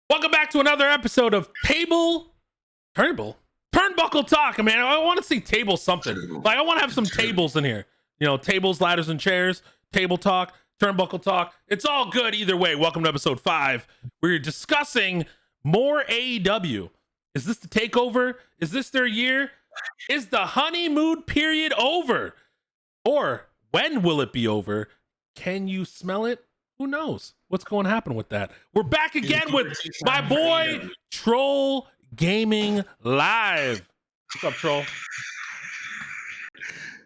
Welcome back to another episode of Turnbuckle Talk. Man, I want to see table something. Like, I want to have some tables in here. You know, tables, ladders, and chairs. Table talk, Turnbuckle Talk. It's all good either way. Welcome to episode 5. We're discussing more AEW. Is this the takeover? Is this their year? Is the honeymoon period over? Or when will it be over? Can you smell it? Who knows what's going to happen with that? We're back again with my boy Troll Gaming Live. What's up, Troll?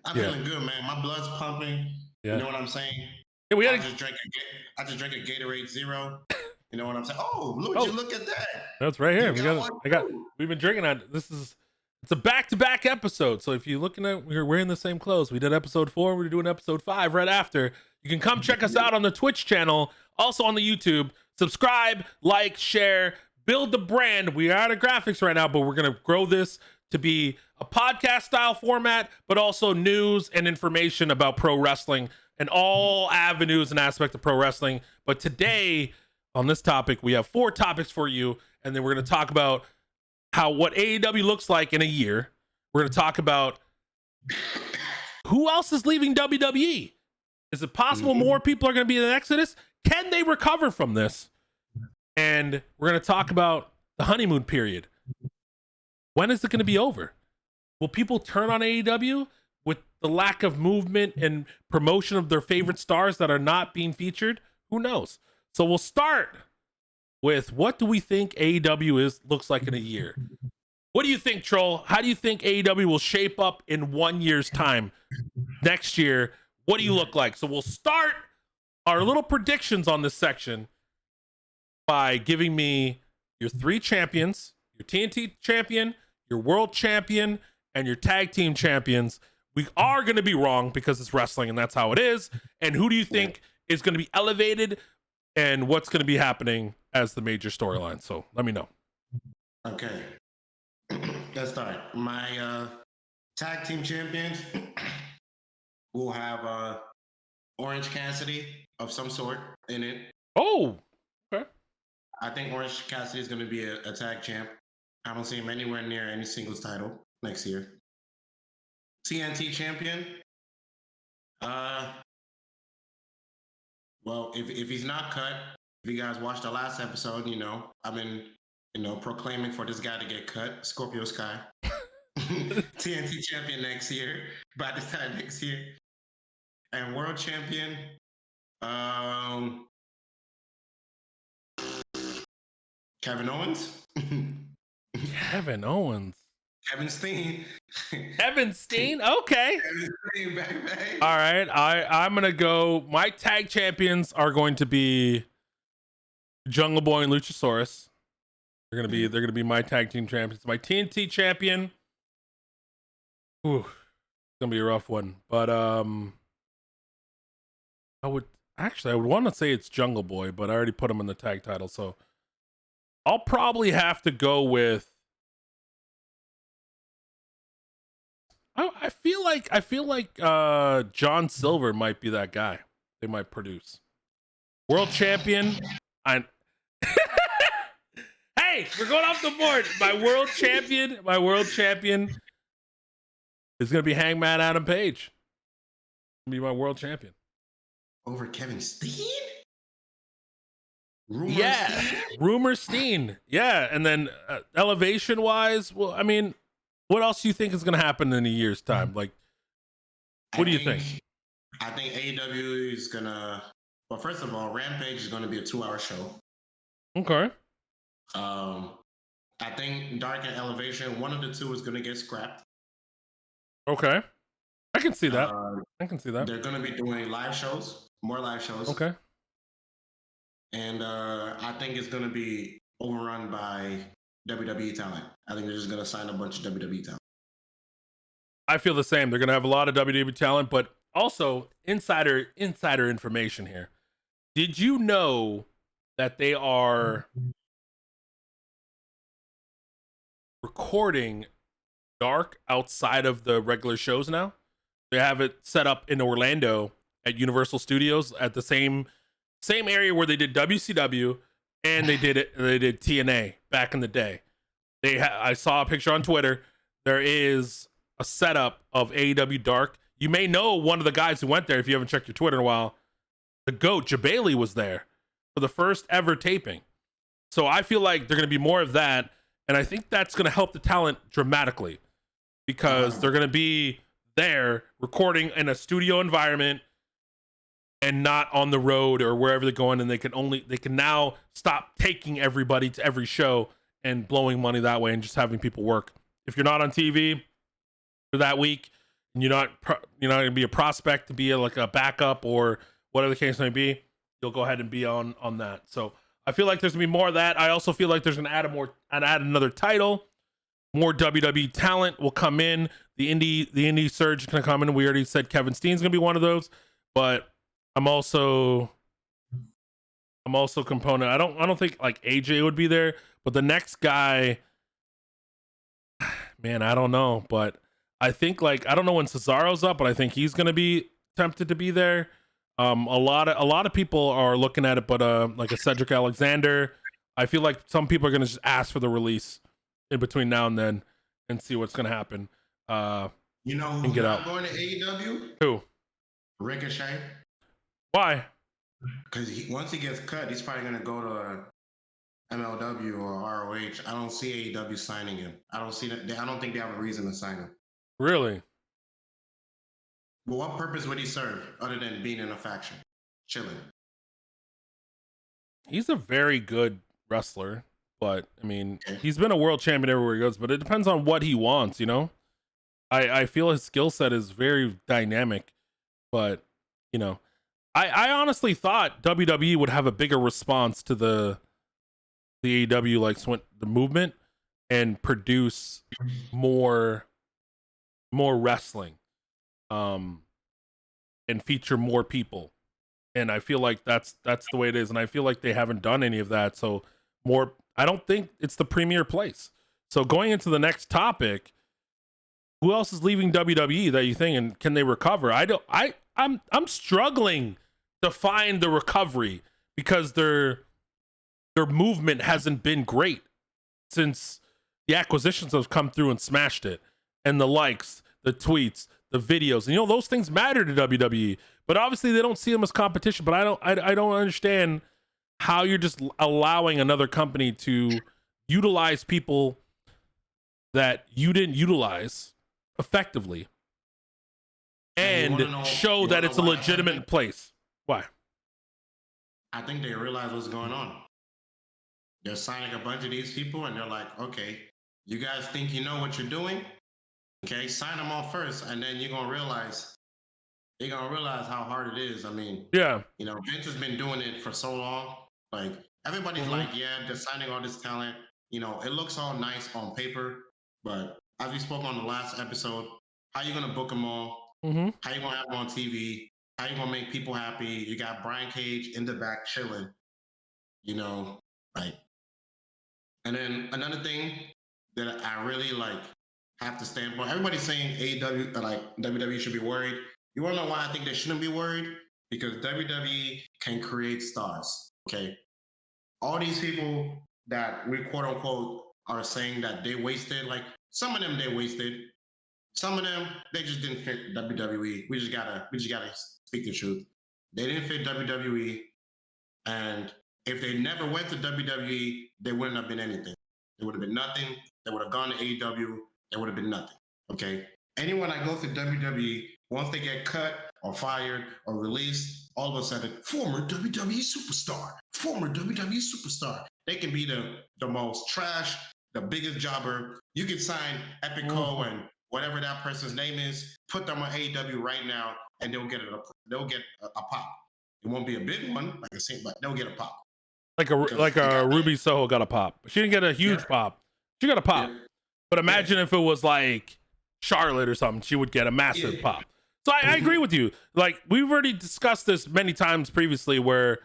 I'm feeling good, man. My blood's pumping. Yeah. You know what I'm saying? Yeah, I just drank a Gatorade Zero. You know what I'm saying? Oh, look at that. That's right here. We've been drinking on. It's a back-to-back episode. So if you're looking at, we're wearing the same clothes. We did episode 4. We're doing episode 5 right after. You can come check us out on the Twitch channel, also on the YouTube. Subscribe, like, share, build the brand. We are out of graphics right now, but we're going to grow this to be a podcast style format, but also news and information about pro wrestling and all avenues and aspects of pro wrestling. But today on this topic, we have 4 topics for you. And then we're going to talk about what AEW looks like in a year. We're going to talk about who else is leaving WWE. Is it possible more people are going to be in an exodus? Can they recover from this? And we're going to talk about the honeymoon period. When is it going to be over? Will people turn on AEW with the lack of movement and promotion of their favorite stars that are not being featured? Who knows? So we'll start with, what do we think AEW looks like in a year? What do you think, Troll? How do you think AEW will shape up in 1 year's time? Next year, what do you look like? So we'll start our little predictions on this section by giving me your 3 champions, your TNT champion, your world champion, and your tag team champions. We are going to be wrong because it's wrestling and that's how it is. And who do you think is going to be elevated and what's going to be happening as the major storyline? So let me know. Okay. Let's start. My tag team champions will have Orange Cassidy of some sort in it. Oh, okay. I think Orange Cassidy is going to be a tag champ. I don't see him anywhere near any singles title next year. TNT champion. Well, if he's not cut, if you guys watched the last episode, I've been, proclaiming for this guy to get cut. Scorpio Sky. TNT champion next year. By this time next year. And world champion. Kevin Owens. Kevin Owens. Kevin Steen. Kevin Steen? Okay. Kevin Steen, baby. All right. I'm going to go. My tag champions are going to be Jungle Boy and Luchasaurus. They're going to be my tag team champions. My TNT champion. Ooh, it's going to be a rough one. But I would want to say it's Jungle Boy, but I already put him in the tag title, so I'll probably have to go with. I feel like John Silver might be that guy. They might produce world champion. Hey, we're going off the board. My world champion is gonna be Hangman Adam Page. Be my world champion over Kevin Steen. Rumor Steen. Yeah, and then elevation wise, well, I mean, what else do you think is going to happen in a year's time? Like, what do you think? I think AEW is going to... Well, first of all, Rampage is going to be a 2-hour show. Okay. I think Dark and Elevation, one of the two is going to get scrapped. Okay. I can see that. They're going to be doing live shows, more live shows. Okay. And I think it's going to be overrun by WWE talent. I think they're just going to sign a bunch of WWE talent. I feel the same. They're going to have a lot of WWE talent, but also insider information here. Did you know that they are recording Dark outside of the regular shows now? They have it set up in Orlando at Universal Studios at the same area where they did WCW, and they did TNA back in the day. I saw a picture on Twitter. There is a setup of AEW Dark. You may know one of the guys who went there if you haven't checked your Twitter in a while. The GOAT, Jabali, was there for the first ever taping. So I feel like they're going to be more of that. And I think that's going to help the talent dramatically because they're going to be there recording in a studio environment and not on the road or wherever they're going. And they can now stop taking everybody to every show and blowing money that way and just having people work. If you're not on TV for that week and you're not going to be a prospect to be like a backup or whatever the case may be, you'll go ahead and be on that. So I feel like there's gonna be more of that. I also feel like there's gonna add another title. More WWE talent will come in. The indie surge is gonna come in. We already said Kevin Steen's gonna be one of those, but I'm also component. I don't think like AJ would be there, but the next guy, man, I don't know. But I think like I don't know when Cesaro's up, but I think he's gonna be tempted to be there. A lot of people are looking at it, but like a Cedric Alexander, I feel like some people are gonna just ask for the release in between now and then and see what's gonna happen. You know who's not going to AEW? Who? Ricochet. Why? Because once he gets cut, he's probably gonna go to MLW or ROH. I don't see AEW signing him. I don't see that. I don't think they have a reason to sign him. Really? But what purpose would he serve other than being in a faction, chilling? He's a very good wrestler, but I mean, he's been a world champion everywhere he goes. But it depends on what he wants, you know. I feel his skill set is very dynamic, but you know, I honestly thought WWE would have a bigger response to the AEW like the movement and produce more wrestling. And feature more people, and I feel like that's the way it is, and I feel like they haven't done any of that. So I don't think it's the premier place. So going into the next topic, who else is leaving WWE that you think, and can they recover? I'm struggling to find the recovery because their movement hasn't been great since the acquisitions have come through and smashed it, and the likes, the tweets, the videos, and you know those things matter to WWE, but obviously they don't see them as competition. But I don't understand how you're just allowing another company to utilize people that you didn't utilize effectively and show that it's a legitimate place. Why? I think they realize what's going on. They're signing a bunch of these people, and they're like, okay, you guys think you know what you're doing? Okay, sign them off first, and then you're gonna realize how hard it is. I mean, yeah, you know, Vince has been doing it for so long. Like everybody's like, yeah, they're signing all this talent. You know, it looks all nice on paper, but as we spoke on the last episode, how you gonna book them all? How you gonna have them on TV? How you gonna make people happy? You got Brian Cage in the back chilling. You know, like, and then another thing that I really like. Have to stand for. Everybody's saying AEW, like WWE should be worried. You want to know why I think they shouldn't be worried? Because WWE can create stars. Okay, all these people that we quote unquote are saying that they wasted. Like some of them they wasted. Some of them they just didn't fit WWE. We just gotta speak the truth. They didn't fit WWE, and if they never went to WWE, they wouldn't have been anything. They would have been nothing. They would have gone to AEW. It would have been nothing. Okay. Anyone that goes to WWE, once they get cut or fired or released, all of a sudden, former WWE superstar. They can be the most trash, the biggest jobber. You can sign Epico and whatever that person's name is, put them on AEW right now, and they'll get a pop. It won't be a big one, like I said, but they'll get a pop. Like a Ruby Soho got a pop. She didn't get a huge pop. She got a pop. Yeah. But imagine if it was like Charlotte or something, she would get a massive pop. So I agree with you. Like we've already discussed this many times previously where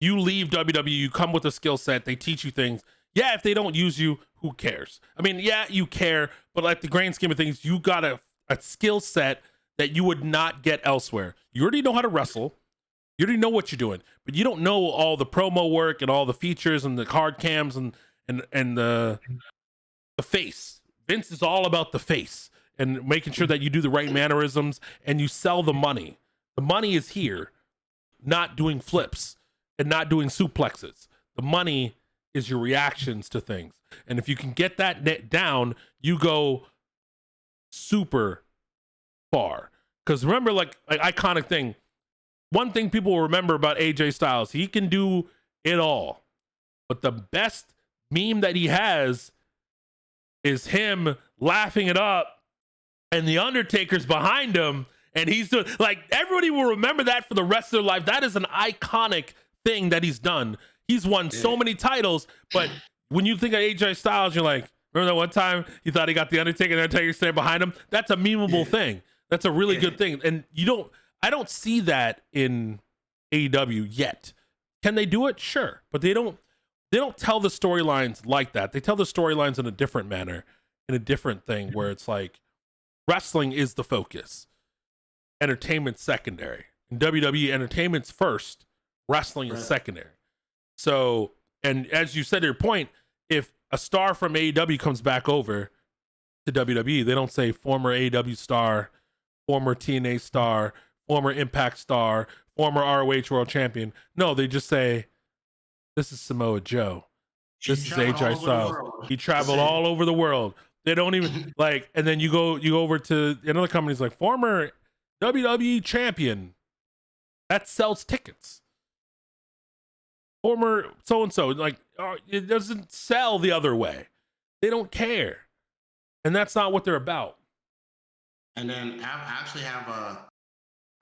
you leave WWE, you come with a skill set, they teach you things. Yeah, if they don't use you, who cares? I mean, yeah, you care, but like the grand scheme of things, you got a skill set that you would not get elsewhere. You already know how to wrestle. You already know what you're doing, but you don't know all the promo work and all the features and the card cams and the face. Vince is all about the face and making sure that you do the right mannerisms and you sell the money. The money is here, not doing flips and not doing suplexes. The money is your reactions to things. And if you can get that net down, you go super far. Because remember, like iconic thing, one thing people will remember about AJ Styles, he can do it all. But the best meme that he has is him laughing it up and the Undertaker's behind him. And he's doing, like, everybody will remember that for the rest of their life. That is an iconic thing that he's done. He's won so many titles, but when you think of AJ Styles, you're like, remember that one time he thought he got the Undertaker and the Undertaker standing behind him? That's a memeable thing. That's a really good thing. And I don't see that in AEW yet. Can they do it? Sure. But they don't tell the storylines like that. They tell the storylines in a different manner, in a different thing where it's like wrestling is the focus. Entertainment's secondary. In WWE, entertainment's first, wrestling is secondary. So, and as you said to your point, if a star from AEW comes back over to WWE, they don't say former AEW star, former TNA star, former Impact star, former ROH World Champion. No, they just say, this is Samoa Joe. This is AJ Styles. He traveled all over the world. They don't even like, and then you go over to another company's like former WWE champion. That sells tickets. Former so-and-so, like, it doesn't sell the other way. They don't care. And that's not what they're about. And then I actually I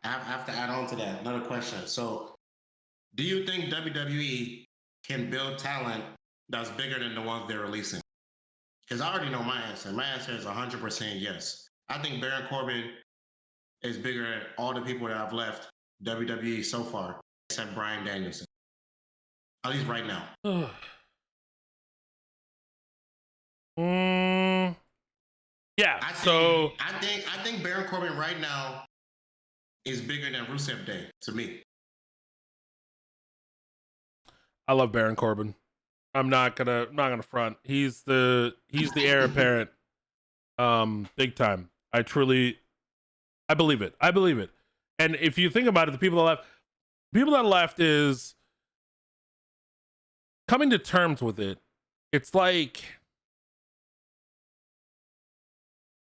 have to add on to that, another question. So do you think WWE can build talent that's bigger than the ones they're releasing? Because I already know my answer. My answer is 100% yes. I think Baron Corbin is bigger than all the people that have left WWE so far, except Bryan Danielson. At least right now. Yeah. I think Baron Corbin right now is bigger than Rusev Day to me. I love Baron Corbin. I'm not gonna front. He's the heir apparent. Big time. I believe it. And if you think about it, the people that left is coming to terms with it. It's like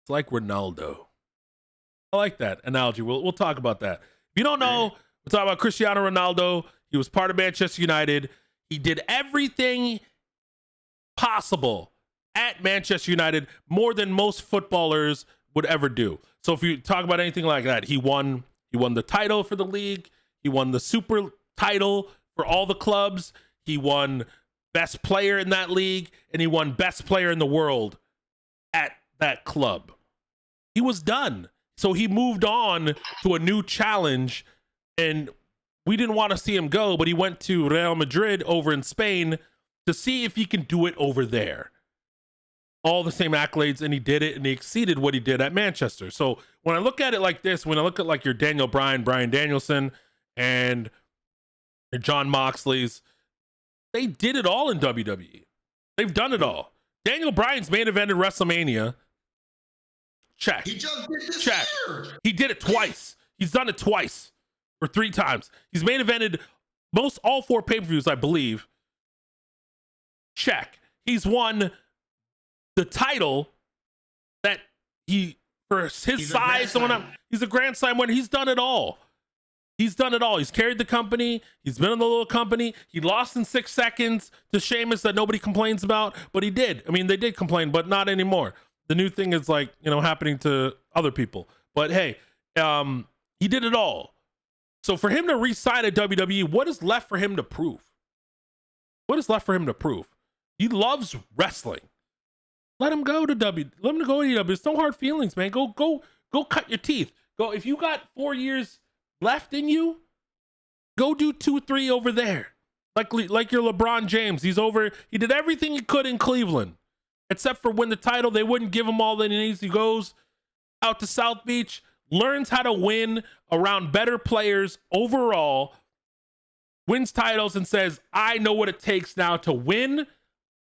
Ronaldo. I like that analogy. We'll talk about that. If you don't know, we'll talk about Cristiano Ronaldo. He was part of Manchester United. He did everything possible at Manchester United, more than most footballers would ever do. So if you talk about anything like that, he won the title for the league. He won the super title for all the clubs. He won best player in that league, and he won best player in the world at that club. He was done. So he moved on to a new challenge, and we didn't want to see him go, but he went to Real Madrid over in Spain to see if he can do it over there. All the same accolades, and he did it, and he exceeded what he did at Manchester. So when I look at it like this, when I look at like your Daniel Bryan, Bryan Danielson, and your John Moxley's, they did it all in WWE. They've done it all. Daniel Bryan's main evented WrestleMania. Check. He just did this Check. year. He did it twice. He's done it twice or 3 times. He's main evented all 4 pay-per-views, I believe. Check. He's won the title that he, for his size, he's a Grand Slam winner. He's done it all. He's done it all. He's carried the company. He's been in the little company. He lost in 6 seconds to Sheamus that nobody complains about, but he did. I mean, they did complain, but not anymore. The new thing is like, happening to other people. But hey, he did it all. So for him to re-sign at WWE, what is left for him to prove? What is left for him to prove? He loves wrestling. Let him go to W. Let him go to AEW. It's no hard feelings, man. Go cut your teeth. Go. If you got 4 years left in you, go do 2-3 over there. Like your LeBron James. He's over. He did everything he could in Cleveland, except for win the title. They wouldn't give him all that he needs. He goes out to South Beach, learns how to win around better players overall, wins titles and says, I know what it takes now to win.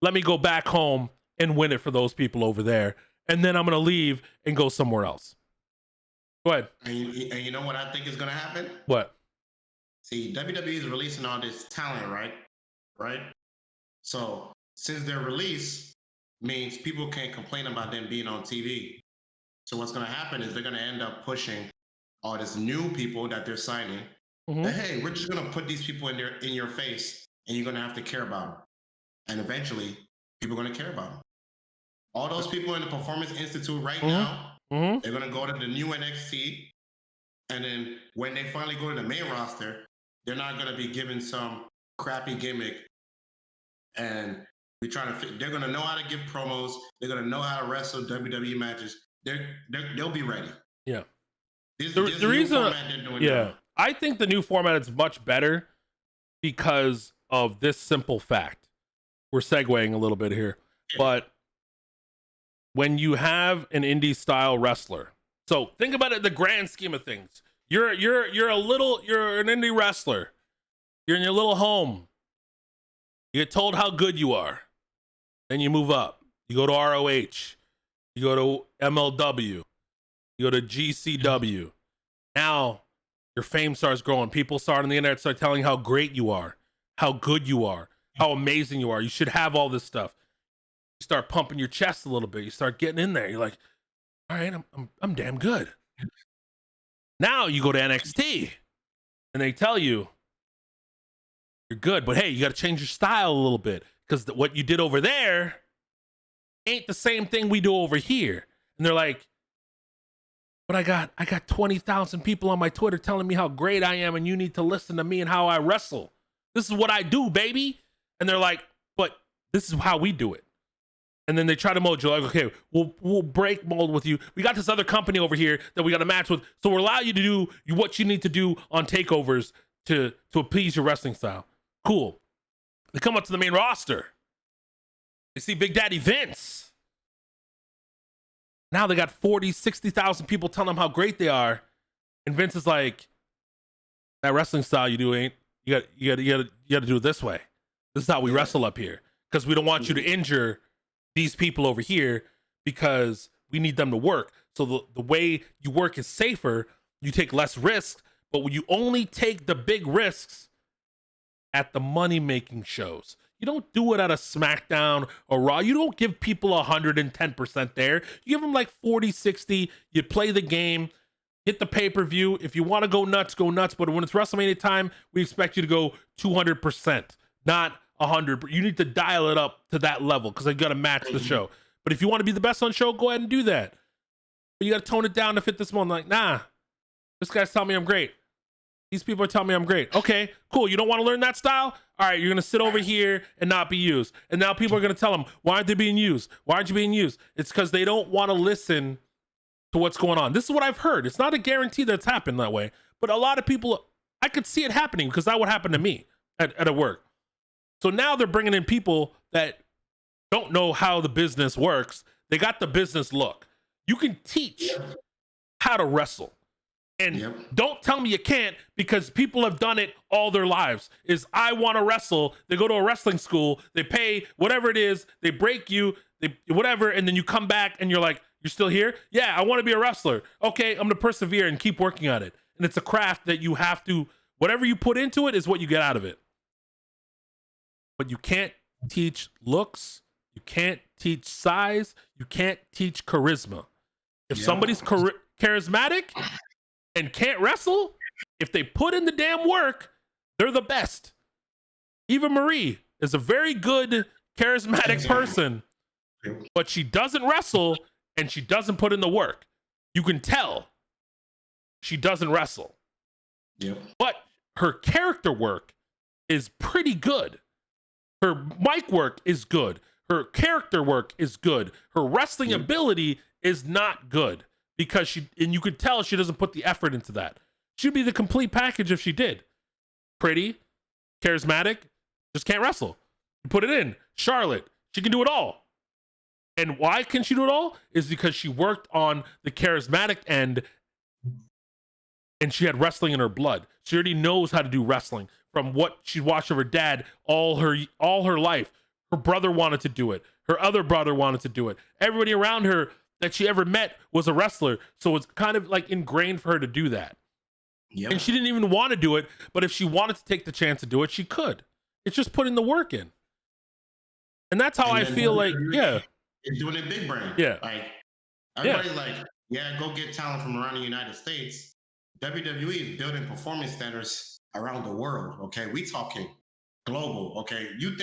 Let me go back home and win it for those people over there. And then I'm going to leave and go somewhere else. Go ahead. And you know what I think is going to happen? What? See, WWE is releasing all this talent, right? Right? So since their release means people can't complain about them being on TV. So what's going to happen is they're going to end up pushing all these new people that they're signing. Mm-hmm. That, hey, we're just going to put these people in your face, and you're going to have to care about them. And eventually, people are going to care about them. All those people in the Performance Institute right now, they're going to go to the new NXT. And then when they finally go to the main roster, they're not going to be given some crappy gimmick. And they're going to know how to give promos. They're going to know how to wrestle WWE matches. They'll be ready. Yeah. The reason, I think the new format is much better because of this simple fact. We're segueing a little bit here, but when you have an indie style wrestler, so think about it, the grand scheme of things. You're an indie wrestler. You're in your little home. You get told how good you are. Then you move up. You go to ROH. You go to MLW. You go to GCW. Now your fame starts growing. People start on the internet, start telling how great you are, how good you are, how amazing you are. You should have all this stuff. You start pumping your chest a little bit. You start getting in there. You're like, all right, I'm damn good. Now you go to NXT and they tell you you're good, but hey, you got to change your style a little bit because what you did over there ain't the same thing we do over here. And they're like, but I got 20,000 people on my Twitter telling me how great I am and you need to listen to me and how I wrestle. This is what I do, baby. And they're like, but this is how we do it. And then they try to mold you like, okay, we'll break mold with you. We got this other company over here that we got to match with. So we'll allow you to do what you need to do on takeovers to appease your wrestling style. Cool. They come up to the main roster. They see Big Daddy Vince. Now they got 40, 60,000 people telling them how great they are. And Vince is like, that wrestling style you do ain't, you got to do it this way. This is how we wrestle up here. Because we don't want you to injure these people over here because we need them to work. So the way you work is safer. You take less risks, but when you only take the big risks at the money-making shows. You don't do it at a SmackDown or Raw. You don't give people 110% there. You give them like 40, 60. You play the game, hit the pay-per-view. If you want to go nuts, go nuts. But when it's WrestleMania time, we expect you to go 200%, not 100. You need to dial it up to that level because I got to match the show. But if you want to be the best on the show, go ahead and do that. But you got to tone it down to fit this moment. Like, nah, this guy's telling me I'm great. These people are telling me I'm great. Okay, cool. You don't want to learn that style? All right, you're going to sit over here and not be used. And now people are going to tell them, why aren't they being used? Why aren't you being used? It's because they don't want to listen to what's going on. This is what I've heard. It's not a guarantee that it's happened that way. But a lot of people, I could see it happening because that would happen to me at a work. So now they're bringing in people that don't know how the business works. They got the business look. You can teach how to wrestle. And don't tell me you can't because people have done it all their lives. Is I want to wrestle. They go to a wrestling school. They pay whatever it is. They break you. They whatever. And then you come back and you're like, you're still here? Yeah, I want to be a wrestler. Okay, I'm going to persevere and keep working on it. And it's a craft that you have to, whatever you put into it is what you get out of it. But you can't teach looks. You can't teach size. You can't teach charisma. If somebody's charismatic and can't wrestle, if they put in the damn work, they're the best. Eva Marie is a very good, charismatic person, but she doesn't wrestle and she doesn't put in the work. You can tell she doesn't wrestle. But her character work is pretty good. Her mic work is good. Her character work is good. Her wrestling ability is not good. Because and you could tell she doesn't put the effort into that. She'd be the complete package if she did. Pretty, charismatic, just can't wrestle. You put it in. Charlotte, she can do it all. And why can she do it all? Is because she worked on the charismatic end and she had wrestling in her blood. She already knows how to do wrestling. from what she watched of her dad all her life. Her brother wanted to do it. Her other brother wanted to do it. Everybody around her that she ever met was a wrestler. So it's kind of like ingrained for her to do that. Yep. And she didn't even want to do it, but if she wanted to take the chance to do it, she could. It's just putting the work in. And that's how I feel like, it's doing it big brain. Yeah. Like, everybody's like, go get talent from around the United States. WWE is building performance centers around the world, okay? We talking global, okay? You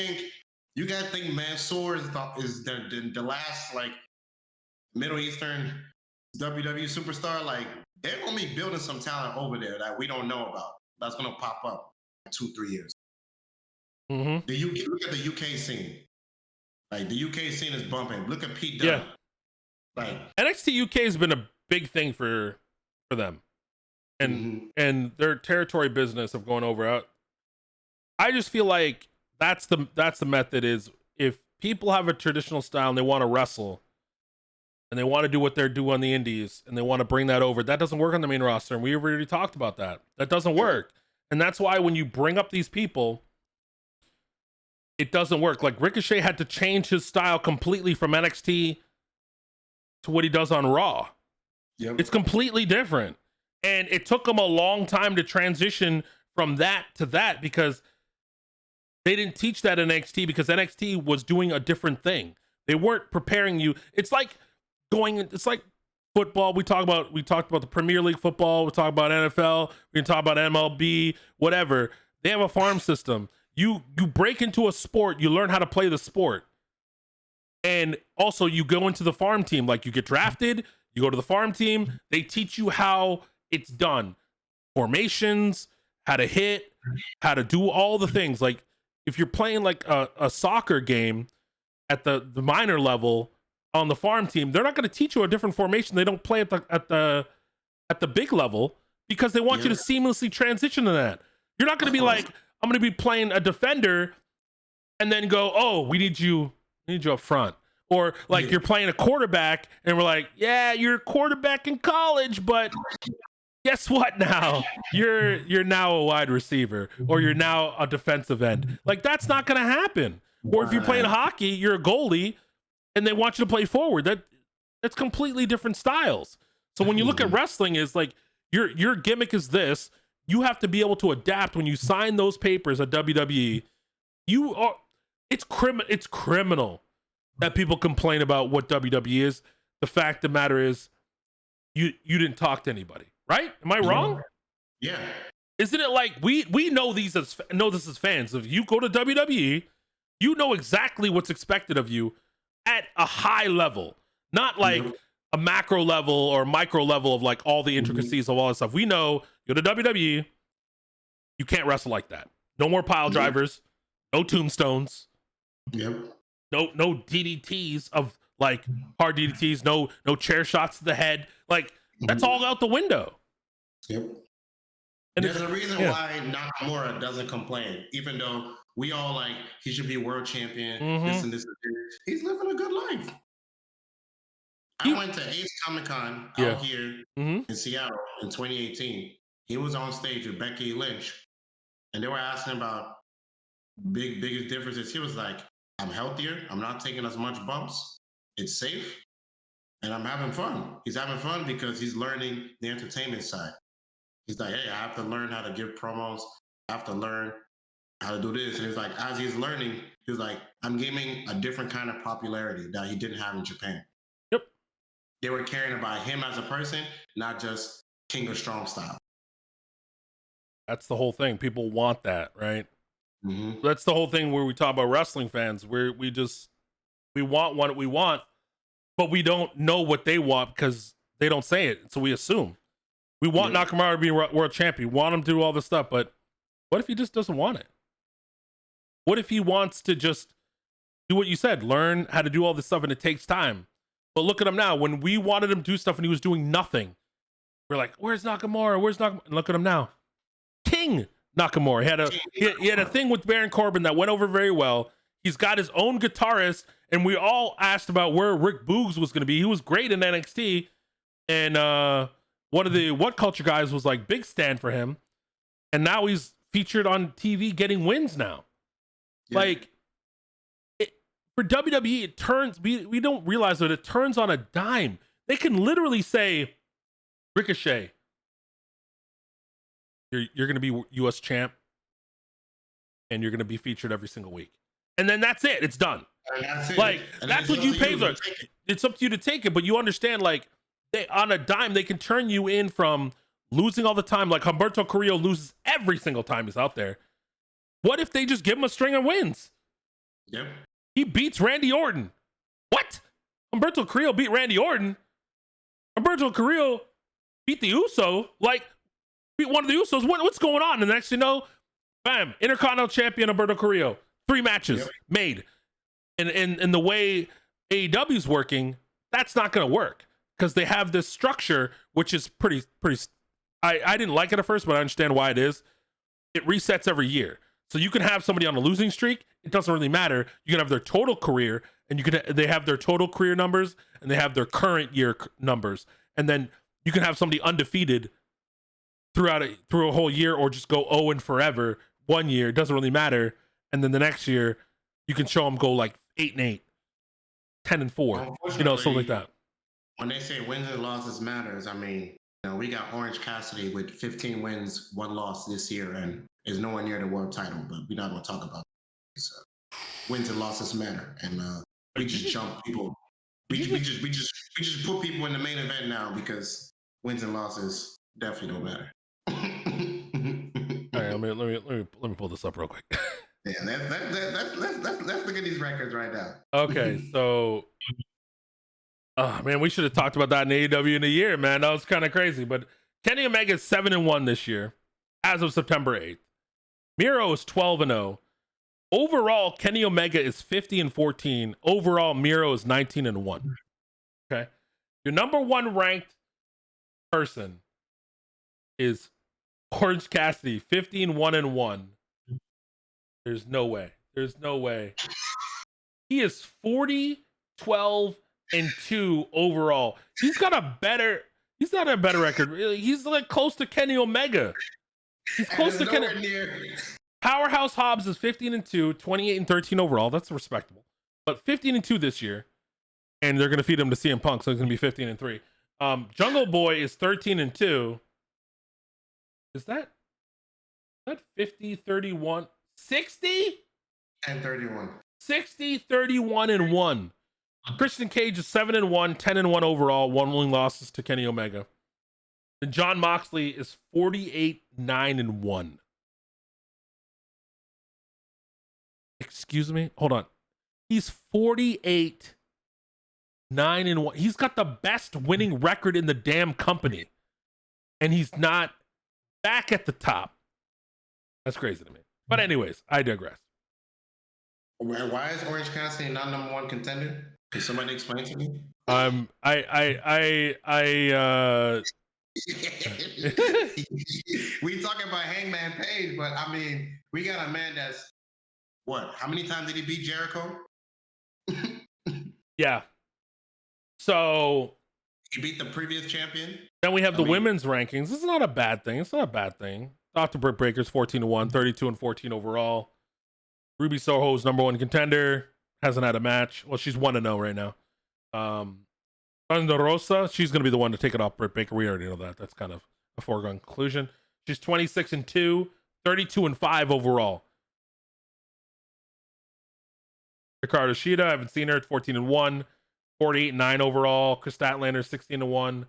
guys think Mansoor is the last, like, Middle Eastern WWE superstar? Like, they're going to be building some talent over there that we don't know about. That's going to pop up in 2-3 years. Mm-hmm. Look at the UK scene. Like, the UK scene is bumping. Look at Pete Dunne. Like, NXT UK has been a big thing for them. And their territory business of going over out. I just feel like that's the method is if people have a traditional style and they want to wrestle and they want to do what they're doing on the indies and they want to bring that over, that doesn't work on the main roster. And we already talked about that. That doesn't work. And that's why when you bring up these people, it doesn't work. Like Ricochet had to change his style completely from NXT to what he does on Raw. Yep. It's completely different. And it took him a long time to transition from that to that because they didn't teach that in NXT because NXT was doing a different thing. They weren't preparing you. It's like football. We talked about the Premier League football. We talk about NFL. We can talk about MLB, whatever. They have a farm system. You break into a sport, you learn how to play the sport. And also you go into the farm team. Like you get drafted, you go to the farm team. They teach you how it's done. Formations, how to hit, how to do all the things. Like if you're playing like a soccer game at the minor level on the farm team, they're not going to teach you a different formation. They don't play at the big level because they want you to seamlessly transition to that. You're not going to be like, I'm going to be playing a defender and then go, oh, we need you up front. Or like you're playing a quarterback and we're like, yeah, you're a quarterback in college, but guess what now? You're now a wide receiver or you're now a defensive end. Like that's not going to happen. Or if you're playing hockey, you're a goalie and they want you to play forward. That's completely different styles. So when you look at wrestling is like your gimmick is this. You have to be able to adapt when you sign those papers at WWE. It's criminal that people complain about what WWE is. The fact of the matter is you didn't talk to anybody, right? Am I wrong? Yeah. Isn't it like we know this as fans? If you go to WWE, you know exactly what's expected of you at a high level, not like a macro level or micro level of like all the intricacies of all this stuff. We know you're the WWE, you can't wrestle like that. No more pile drivers, no tombstones, no DDTs of like hard DDTs, no chair shots to the head. Like that's all out the window. Yep. And there's a reason why Nakamura doesn't complain, even though we all like he should be world champion, this and this and this. He's living a good life. I went to Ace Comic-Con out here in Seattle in 2018. He was on stage with Becky Lynch, and they were asking about biggest differences. He was like, I'm healthier. I'm not taking as much bumps. It's safe. And I'm having fun. He's having fun because he's learning the entertainment side. He's like, hey, I have to learn how to give promos. I have to learn how to do this. And he's like, as he's learning, he was like, I'm gaining a different kind of popularity that he didn't have in Japan. Yep. They were caring about him as a person, not just King of Strong style. That's the whole thing. People want that, right? That's the whole thing where we talk about wrestling fans, where we want what we want, but we don't know what they want because they don't say it. So we assume. We want Nakamura to be world champion. We want him to do all this stuff, but what if he just doesn't want it? What if he wants to just do what you said, learn how to do all this stuff, and it takes time? But look at him now. When we wanted him to do stuff and he was doing nothing, we're like, where's Nakamura? Where's Nakamura? And look at him now. King Nakamura. He had a thing with Baron Corbin that went over very well. He's got his own guitarist, and we all asked about where Rick Boogs was going to be. He was great in NXT, and one of the What Culture guys was like big stand for him, and now he's featured on TV getting wins now. Yeah. Like, for WWE, it turns, we don't realize that it turns on a dime. They can literally say, Ricochet, you're going to be US champ, and you're going to be featured every single week. And then that's it. It's done. That's it. Like, And that's what you pay for. It's up to you to take it, but you understand, like, on a dime, they can turn you in from losing all the time. Like, Humberto Carrillo loses every single time he's out there. What if they just give him a string of wins? Yep. He beats Randy Orton. What? Humberto Carrillo beat Randy Orton? Humberto Carrillo beat the Uso? Like, beat one of the Usos? What's going on? And the next you know, bam, Intercontinental Champion Humberto Carrillo. 3 matches made. And the way AEW's working, that's not going to work. Because they have this structure, which is pretty. I didn't like it at first, but I understand why it is. It resets every year. So you can have somebody on a losing streak. It doesn't really matter. You can have their total career, and they have their total career numbers, and they have their current year numbers. And then you can have somebody undefeated through a whole year, or just go 0 forever 1 year. It doesn't really matter. And then the next year, you can show them go like 8-8, 10-4, something like that. When they say wins and losses matters, I mean, we got Orange Cassidy with 15 wins, 1 loss this year, and is nowhere near the world title. But we're not going to talk about it. So, wins and losses matter, and we just jump people. We just put people in the main event now because wins and losses definitely don't matter. All right, let me pull this up real quick. Yeah, let's look at these records right now. Okay, so, man, we should have talked about that in AEW in a year, man. That was kind of crazy. But Kenny Omega is 7-1 this year, as of September 8th. Miro is 12-0. Overall, Kenny Omega is 50-14. Overall, Miro is 19-1. Okay, your number 1 ranked person is Orange Cassidy, 15-1-1. There's no way. He is 40-12-2 overall. He's got a better record. He's like close to Kenny Omega. He's close to Kenny. Powerhouse Hobbs is 15-2, 28-13 overall. That's respectable. But 15-2 this year. And they're gonna feed him to CM Punk, so he's gonna be 15-3. Jungle Boy is 13-2. Is that 50-31? 60 and 31. 60-31-1. Christian Cage is 7-1, 10-1 overall, 1 winning losses to Kenny Omega. And John Moxley is 48-9-1. Excuse me? Hold on. He's 48-9-1. He's got the best winning record in the damn company. And he's not back at the top. That's crazy to me. But anyways, I digress. Why is Orange Cassidy not number 1 contender? Can somebody explain to me? We talking about Hangman Page, but I mean, we got a man that's what? How many times did he beat Jericho? Yeah. So he beat the previous champion. Then we have the women's rankings. This is not a bad thing. It's not a bad thing. Dr. Britt Baker's 14-1, 32-14 overall. Ruby Soho's number 1 contender. Hasn't had a match. Well, she's 1-0 right now. Thunder Rosa, she's going to be the one to take it off Britt Baker. We already know that. That's kind of a foregone conclusion. She's 26-2, 32-5 overall. Hikaru Shida, I haven't seen her at 14-1, 48-9 overall. Chris Statlander, 16-1,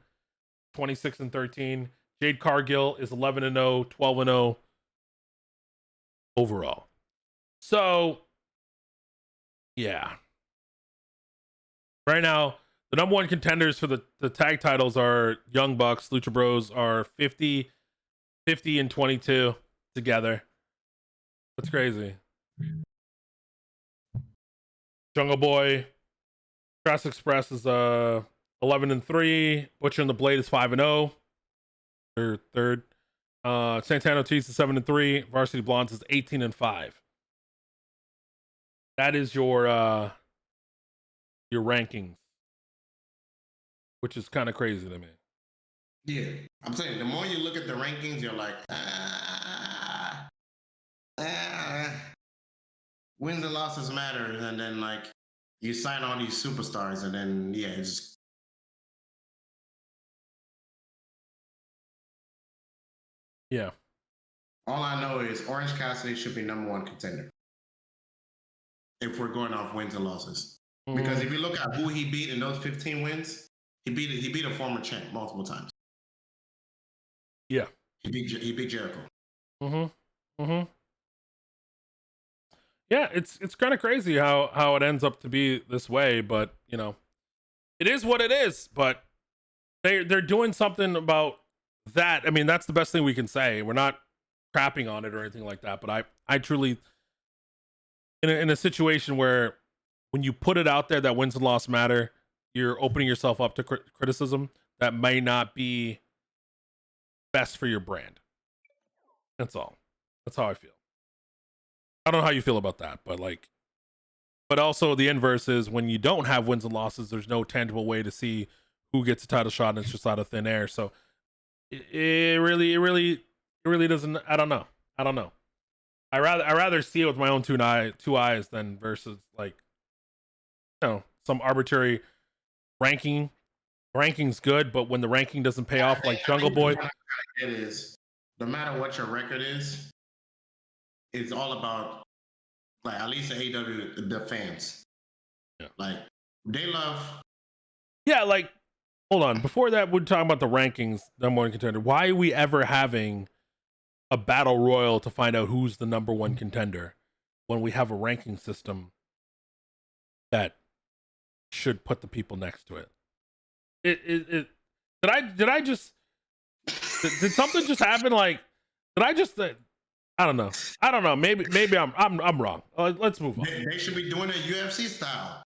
26-13. Jade Cargill is 11-0, 12-0 overall. So, yeah. Right now, the number 1 contenders for the tag titles are Young Bucks. Lucha Bros are 50 and 22 together. That's crazy. Jungle Boy, Cross Express is 11-3. Butcher and the Blade is 5-0. They're third. Santana Ortiz is 7-3. Varsity Blondes is 18-5. That is your rankings, which is kind of crazy to me. Yeah, I'm saying the more you look at the rankings, you're like, wins and losses matter, and then like you sign all these superstars, and then it's yeah. All I know is Orange Cassidy should be #1 contender if we're going off wins and losses. Because if you look at who he beat in those 15 wins, he beat a former champ multiple times. Yeah, he beat Jericho. Yeah, it's kind of crazy how it ends up to be this way, but you know, it is what it is. But they're doing something about that. I mean, that's the best thing we can say. We're not crapping on it or anything like that. But I truly, in a situation where when you put it out there that wins and loss matter, you're opening yourself up to criticism that may not be best for your brand. That's all. That's how I feel. I don't know how you feel about that, but also the inverse is when you don't have wins and losses, there's no tangible way to see who gets a title shot, and it's just out of thin air. So it really doesn't. I don't know. I rather see it with my own two eyes than versus like, you know, some arbitrary ranking. Ranking's good, but when the ranking doesn't pay off, like Jungle Boy, it is no matter what your record is. It's all about, like, at least the AEW, the fans. Yeah. Like, they love. Yeah, like, hold on. Before that, we're talking about the rankings, #1 contender. Why are we ever having a battle royal to find out who's the #1 contender when we have a ranking system that should put the people next to it? Did I just did something just happen? Like, did I just? I don't know. Maybe I'm wrong. Let's move on. They should be doing it UFC style.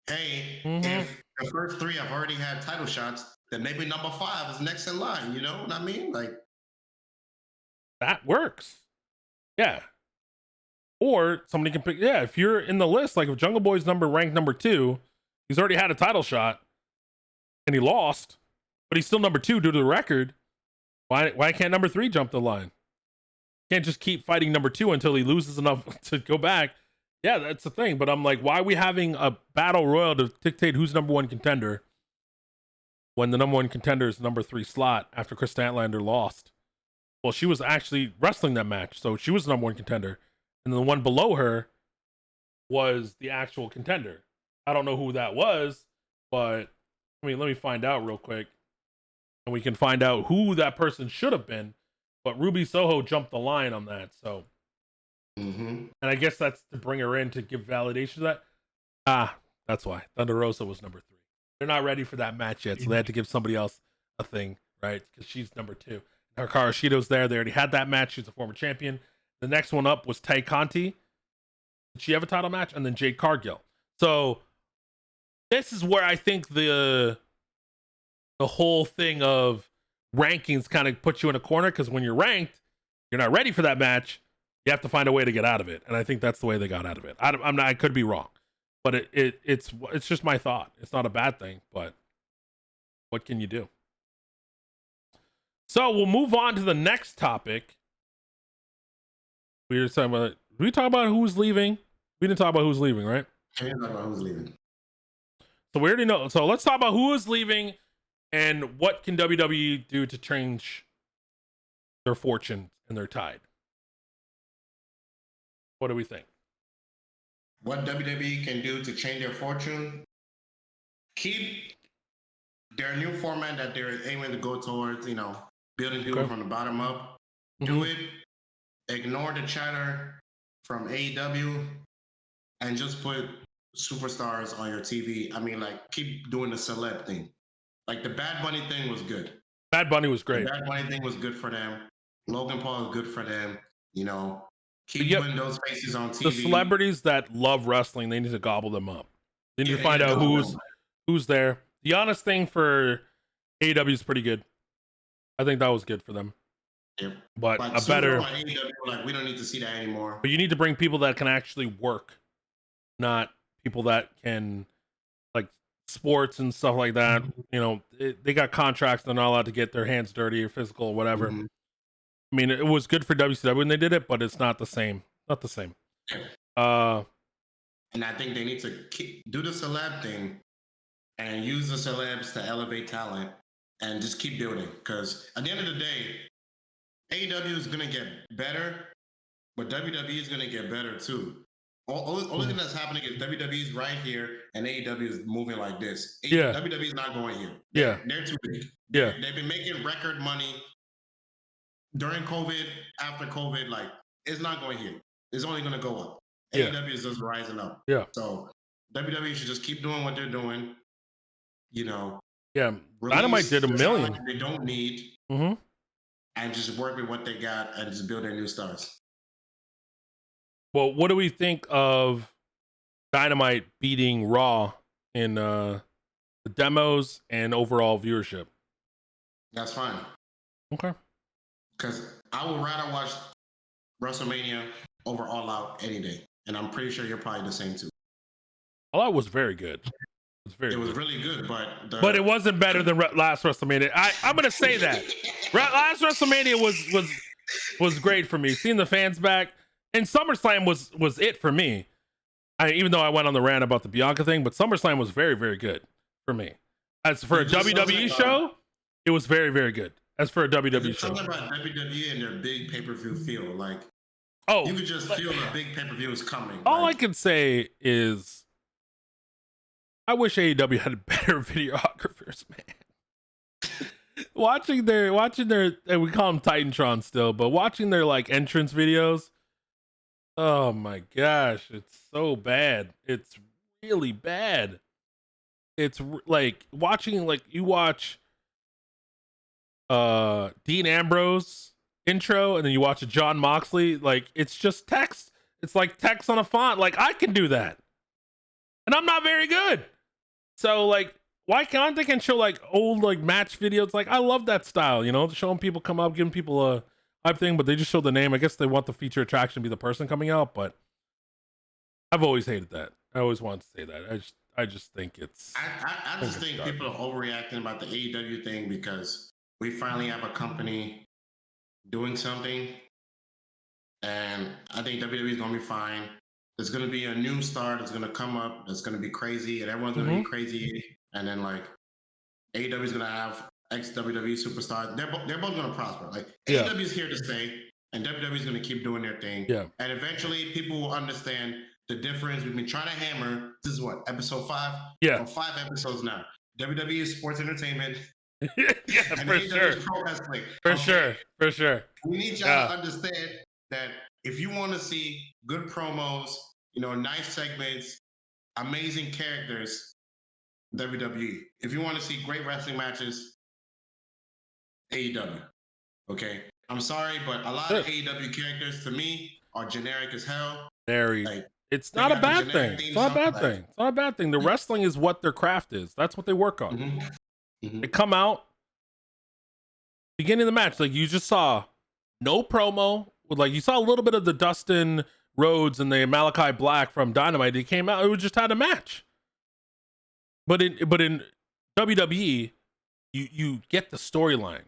Hey, if the first 3 have already had title shots, then maybe #5 is next in line. You know what I mean? Like, that works. Yeah. Or somebody can pick. Yeah, if you're in the list, like if Jungle Boy's ranked #2, he's already had a title shot, and he lost, but he's still #2 due to the record. Why can't #3 jump the line? Can't just keep fighting #2 until he loses enough to go back. Yeah, that's the thing. But I'm like, why are we having a battle royal to dictate who's #1 contender when the #1 contender is #3 slot after Chris Statlander lost? Well, she was actually wrestling that match, so she was the #1 contender. And the one below her was the actual contender. I don't know who that was, but I mean, let me find out real quick. And we can find out who that person should have been. But Ruby Soho jumped the line on that, so. And I guess that's to bring her in to give validation to that. That's why Thunder Rosa was #3. They're not ready for that match yet, so they had to give somebody else a thing, right? Because she's #2. Hikaru Shido's there. They already had that match. She's a former champion. The next one up was Tay Conti. Did she have a title match? And then Jade Cargill. So this is where I think the whole thing of rankings kind of puts you in a corner, because when you're ranked, you're not ready for that match. You have to find a way to get out of it, and I think that's the way they got out of it. I could be wrong, but it's just my thought. It's not a bad thing, but what can you do? So we'll move on to the next topic. We were talking about. Did we talk about who's leaving? We didn't talk about who's leaving, right? We didn't talk about who's leaving. So we already know. So let's talk about who is leaving. And what can WWE do to change their fortune and their tide? What do we think? What WWE can do to change their fortune? Keep their new format that they're aiming to go towards, you know, building people from the bottom up. Do it. Ignore the chatter from AEW and just put superstars on your TV. I mean, like, keep doing the celeb thing. Like, the Bad Bunny thing was good. Bad Bunny was great. The Bad Bunny thing was good for them. Logan Paul is good for them. You know, keep doing those faces on TV. The celebrities that love wrestling, they need to gobble them up. They need to find out who's there. The honest thing for AEW is pretty good. I think that was good for them. Yep. But like, a better. AEW, like, we don't need to see that anymore. But you need to bring people that can actually work, not people that can, like, sports and stuff like that. You know, they got contracts. They're not allowed to get their hands dirty or physical or whatever. I mean, it was good for WCW when they did it, but it's not the same. Not the same. And I think they need to do the celeb thing and use the celebs to elevate talent and just keep building. Because at the end of the day, AEW is going to get better, but WWE is going to get better too. Only thing that's happening is WWE is right here and AEW is moving like this. WWE is not going here. They're too big. They've been making record money during COVID, after COVID. Like, it's not going here. It's only going to go up. AEW is just rising up. So WWE should just keep doing what they're doing. You know. Dynamite did $1 million. They don't need. And just work with what they got and just build their new stars. Well, what do we think of Dynamite beating Raw in the demos and overall viewership? That's fine. Okay. Because I would rather watch WrestleMania over All Out any day. And I'm pretty sure you're probably the same too. All Out was very good. It was really good, but it wasn't better than last WrestleMania. I'm gonna say that last WrestleMania was great for me. Seeing the fans back, and SummerSlam was it for me. Even though I went on the rant about the Bianca thing, but SummerSlam was very, very good for me. As for a WWE show, it was very, very good. As for a WWE show, something about WWE and their big pay-per-view feel, like you could just feel the big pay-per-view is coming. All I can say is, I wish AEW had better videographers, man. watching their, and we call them Titantron still, but watching their like entrance videos, oh my gosh, it's so bad. It's really bad. It's like watching, like you watch Dean Ambrose intro and then you watch a John Moxley, like it's just text. It's like text on a font. Like I can do that, and I'm not very good. So like, why can't they can show like old like match videos? Like I love that style, you know, showing people come up, giving people a hype thing, but they just show the name. I guess they want the feature attraction to be the person coming out, but I've always hated that. I always wanted to say that. I just think it's. I just think people are overreacting about the AEW thing because we finally have a company doing something, and I think WWE is gonna be fine. There's going to be a new star that's going to come up that's going to be crazy, and everyone's going to be crazy. And then, like, AEW is going to have ex-WWE superstars. They're both going to prosper. Like, AEW is here to stay, and WWE is going to keep doing their thing. And eventually, people will understand the difference. We've been trying to hammer. This is what, episode 5? Or 5 episodes now. WWE is sports entertainment. For sure. Pro wrestling. For sure. We need y'all to understand that if you want to see good promos, you know, nice segments, amazing characters, WWE. If you want to see great wrestling matches, AEW. Okay? I'm sorry, but a lot of AEW characters to me are generic as hell. It's not a bad thing. It's not a bad thing. It's not a bad thing. The wrestling is what their craft is. That's what they work on. They come out, beginning of the match, like you just saw, no promo. Like you saw a little bit of the Dustin Rhodes and the Malachi Black from Dynamite. He came out, it just had a match. But in WWE, you get the storyline.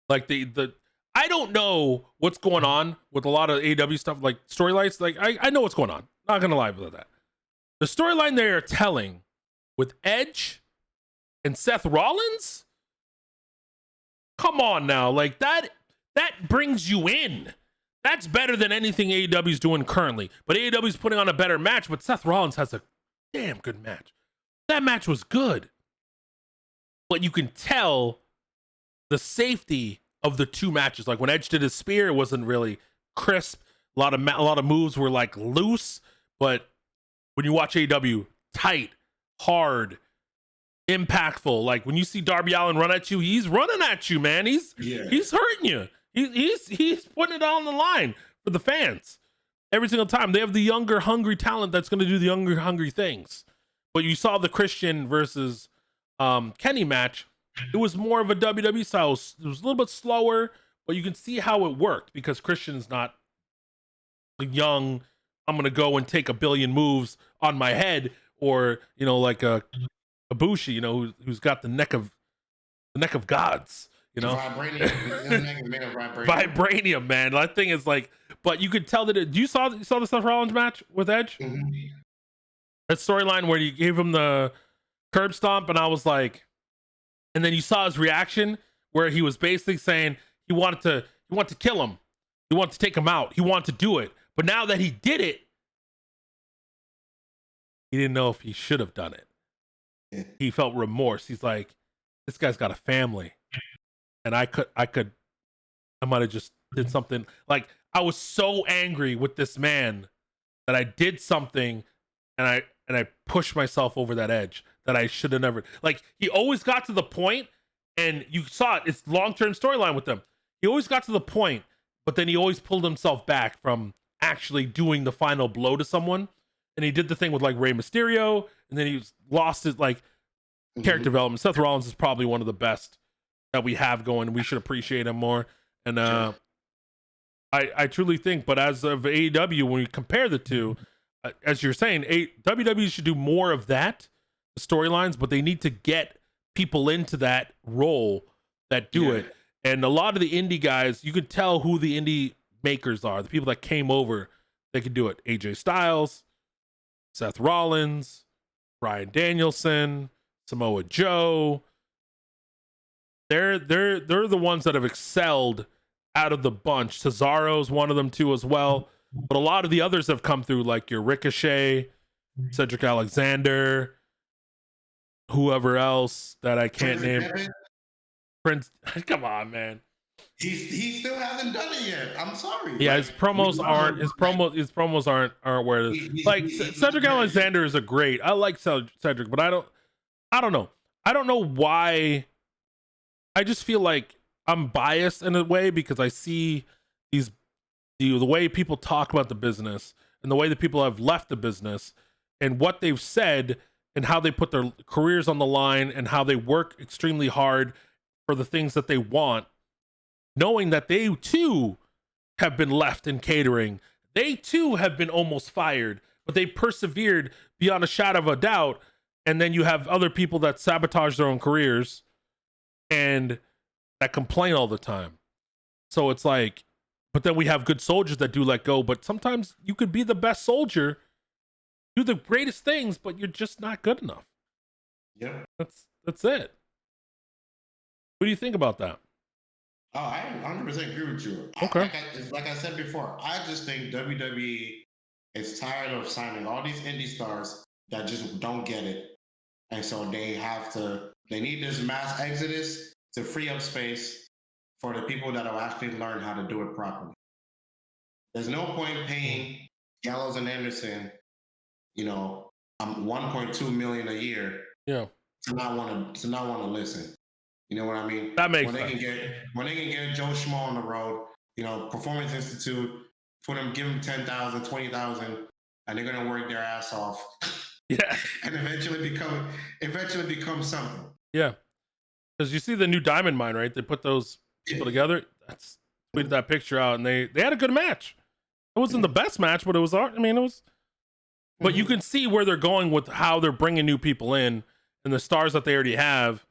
Like the I don't know what's going on with a lot of AEW stuff, like storylines. Like I know what's going on. Not gonna lie about that. The storyline they are telling with Edge and Seth Rollins. Come on now, like that brings you in. That's better than anything AEW is doing currently. But AEW is putting on a better match. But Seth Rollins has a damn good match. That match was good. But you can tell the safety of the two matches. Like when Edge did his spear, it wasn't really crisp. A lot of moves were like loose. But when you watch AEW, tight, hard, impactful. Like when you see Darby Allin run at you, he's running at you, man. He's hurting you. He's putting it on the line for the fans every single time. They have the younger, hungry talent that's going to do the younger, hungry things. But you saw the Christian versus Kenny match. It was more of a WWE style. It was a little bit slower, but you can see how it worked because Christian's not the young, I'm going to go and take a billion moves on my head, or, you know, like a Ibushi, you know, who's got the neck of gods. You know, Vibranium, man. That thing is like But you could tell that you saw the Seth Rollins match with Edge? Mm-hmm. That storyline where you gave him the curb stomp, and I was like, and then you saw his reaction where he was basically saying he wanted to kill him. He wanted to take him out. He wanted to do it. But now that he did it, he didn't know if he should have done it. Yeah. He felt remorse. He's like, this guy's got a family. And I might have just did something. Like, I was so angry with this man that I did something and I pushed myself over that edge that I should have never. Like, he always got to the point, and you saw it. It's long-term storyline with them. He always got to the point, but then he always pulled himself back from actually doing the final blow to someone. And he did the thing with like Rey Mysterio, and then he lost his like character development. Seth Rollins is probably one of the best that we have going, and we should appreciate him more. And I truly think, but as of AEW, when we compare the two, as you're saying, WWE should do more of that storylines, but they need to get people into that role that do it. And a lot of the indie guys, you could tell who the indie makers are, the people that came over, they could do it. AJ Styles, Seth Rollins, Bryan Danielson, Samoa Joe. They're the ones that have excelled out of the bunch. Cesaro's one of them too as well. But a lot of the others have come through, like your Ricochet, Cedric Alexander, whoever else that I can't name. Prince, come on, man. He still hasn't done it yet. I'm sorry. Yeah, his promos aren't where like Cedric Alexander is a great. I like Cedric, but I don't know. I don't know why. I just feel like I'm biased in a way because I see the way people talk about the business and the way that people have left the business and what they've said and how they put their careers on the line and how they work extremely hard for the things that they want, knowing that they too have been left in catering. They too have been almost fired, but they persevered beyond a shadow of a doubt. And then you have other people that sabotage their own careers and that complain all the time. So it's like, but then we have good soldiers that do let go. But sometimes you could be the best soldier, do the greatest things, but you're just not good enough. Yeah. That's it. What do you think about that? Oh, I 100% agree with you. Okay. Like I said before, I just think WWE is tired of signing all these indie stars that just don't get it. And so they need this mass exodus to free up space for the people that will actually learn how to do it properly. There's no point paying Gallows and Anderson, $1.2 million a year. Yeah. To not want to listen. You know what I mean? That makes sense. When they can get Joe Schmo on the road, Performance Institute, give them 10,000, 20,000, and they're gonna work their ass off. Yeah. And eventually become something. Yeah. Because you see the new Diamond Mine, right? They put those people together. That's tweeted that picture out, and they had a good match. It wasn't the best match, but it was. But you can see where they're going with how they're bringing new people in and the stars that they already have.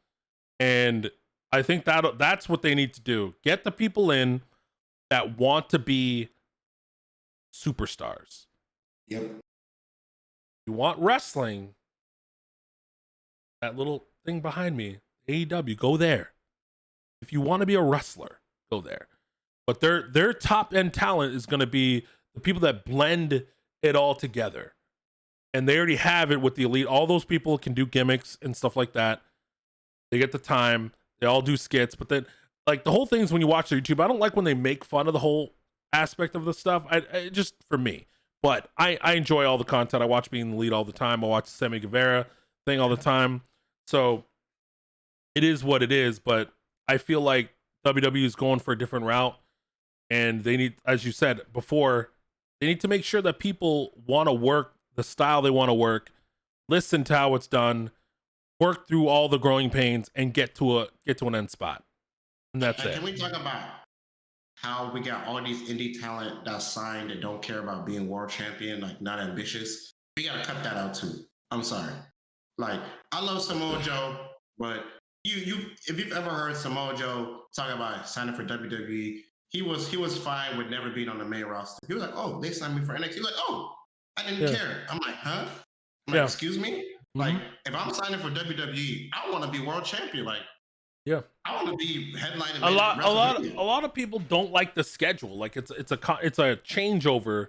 And I think that's what they need to do. Get the people in that want to be superstars. Yep. You want wrestling, that little thing behind me, AEW, go there. If you want to be a wrestler, go there. But their top end talent is going to be the people that blend it all together. And they already have it with the elite. All those people can do gimmicks and stuff like that. They get the time. They all do skits. But then, like, the whole thing is when you watch their YouTube, I don't like when they make fun of the whole aspect of the stuff. I just, for me. But I enjoy all the content. I watch Being the Lead all the time. I watch the Sammy Guevara thing all the time. So it is what it is. But I feel like WWE is going for a different route. And they need, as you said before, they need to make sure that people want to work the style they want to work, listen to how it's done, work through all the growing pains, and get to an end spot. And that's it. Can we talk about how we got all these indie talent that's signed and don't care about being world champion, like not ambitious? We gotta cut that out too. I'm sorry. Like, I love Samoa Joe, but if you've ever heard Samoa Joe talk about signing for WWE, he was fine with never being on the main roster. He was like, "Oh, they signed me for NXT." He's like, "Oh, I didn't care." I'm like, "Huh?" I'm like, "Excuse me." Like, if I'm signing for WWE, I want to be world champion. Like, I want to be headlining. A lot of people don't like the schedule. Like, it's a changeover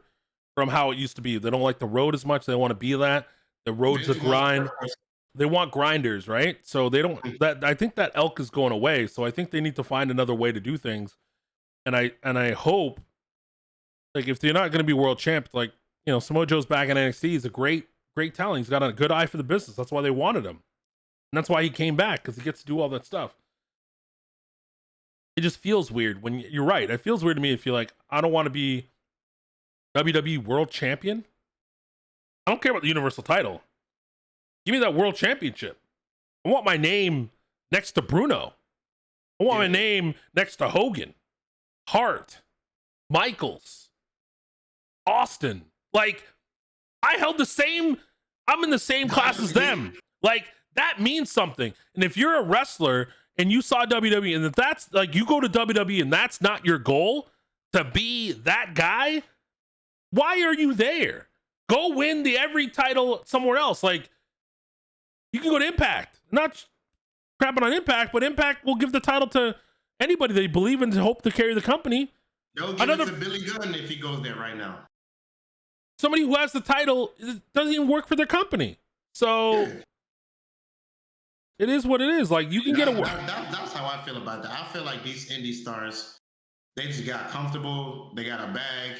from how it used to be. They don't like the road as much. They want to be that. The road's a grind. They want grinders, right? So they don't. That I think that elk is going away. So I think they need to find another way to do things. And I hope, like, if they're not going to be world champ, like, you know, Samoa Joe's back in NXT. He's a great talent. He's got a good eye for the business. That's why they wanted him, and that's why he came back, because he gets to do all that stuff. It just feels weird when you're right. It feels weird to me if you're like, I don't want to be WWE World Champion. I don't care about the Universal title. Give me that World Championship. I want my name next to Bruno. I want my name next to Hogan, Hart, Michaels, Austin. Like, I held the same. I'm in the same class as them. Like, that means something. And if you're a wrestler and you saw WWE, and if that's like, you go to WWE and that's not your goal to be that guy, why are you there? Go win the every title somewhere else. Like, you can go to Impact. Not crapping on Impact, but Impact will give the title to anybody they believe in to hope to carry the company. They'll give it to Billy Gunn if he goes there right now. Somebody who has the title doesn't even work for their company. So it is what it is. Like, you can get a. That's how I feel about that. I feel like these indie stars, they just got comfortable. They got a bag,